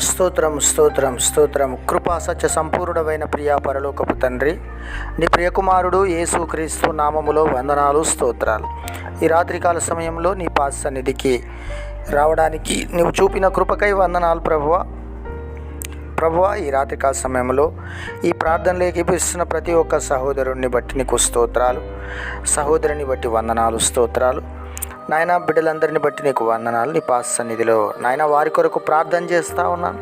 స్తోత్రం స్తోత్రం స్తోత్రం. కృపా సత్య సంపూర్ణమైన ప్రియా పరలోకపు తండ్రి, నీ ప్రియకుమారుడు యేసుక్రీస్తు నామములో వందనాలు స్తోత్రాలు. ఈ రాత్రికాల సమయంలో నీ పాద సన్నిధికి రావడానికి నువ్వు చూపిన కృపకై వందనాలు ప్రభువా. ఈ రాత్రికాల సమయంలో ఈ ప్రార్థనలు ఏకీపిస్తున్న ప్రతి ఒక్క సహోదరుని బట్టి నీకు స్తోత్రాలు, సహోదరుని బట్టి వందనాలు స్తోత్రాలు. నాయన బిడ్డలందరిని బట్టి నీకు వందనాలు. నీ పాద సన్నిధిలో నాయన వారి కొరకు ప్రార్థన చేస్తూ ఉన్నాను.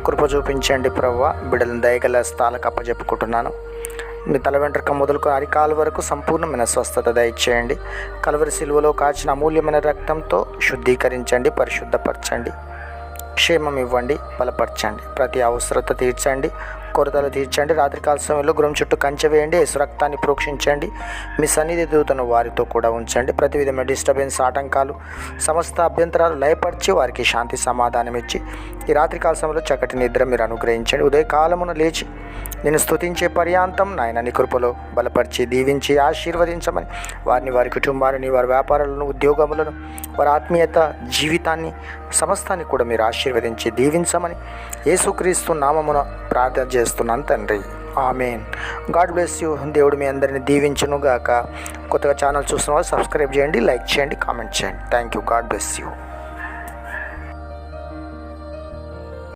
కృప చూపించండి ప్రభువా. బిడ్డలను దయగల స్థాలకు అప్పచెప్పుకుంటున్నాను. మీ తల వెంట్రుక మొదలుకొని అరికాల వరకు సంపూర్ణమైన స్వస్థత దయచేయండి. కల్వరి సిలువలో కాచిన అమూల్యమైన రక్తంతో శుద్ధీకరించండి, పరిశుద్ధపరచండి, క్షేమం ఇవ్వండి, బలపరచండి, ప్రతి అవసరత తీర్చండి, కొరతలు తీర్చండి. రాత్రికాల సమయంలో గృహం చుట్టూ కంచె వేయండి, యేసు రక్తాన్ని ప్రోక్షించండి. మీ సన్నిధి దూతను వారితో కూడా ఉంచండి. ప్రతి విధమైన డిస్టర్బెన్స్, ఆటంకాలు, సమస్త అభ్యంతరాలు లయపరిచి వారికి శాంతి సమాధానం ఇచ్చి ఈ రాత్రికాల సమయంలో చక్కటి నిద్ర మీరు అనుగ్రహించండి. ఉదయకాలమున లేచి నేను స్తుతించే పర్యాంతం నాయన నీ కృపలో బలపరిచి దీవించి ఆశీర్వదించమని వారి కుటుంబాన్ని, వారి వ్యాపారాలను, ఉద్యోగములను, వారి ఆత్మీయత జీవితాన్ని సమస్తాన్ని కూడా మీరు ఆశీర్వదించి దీవించమని యేసుక్రీస్తు నామమున ప్రార్థన చేస్తున్నాను తండ్రి. ఆమేన్. God bless you. దేవుడు మీ అందరిని దీవించును గాక. కొత్తగా ఛానల్ చూస్తున్న వాళ్ళు సబ్స్క్రైబ్ చేయండి, లైక్ చేయండి, కామెంట్ చేయండి. Thank you. God bless you.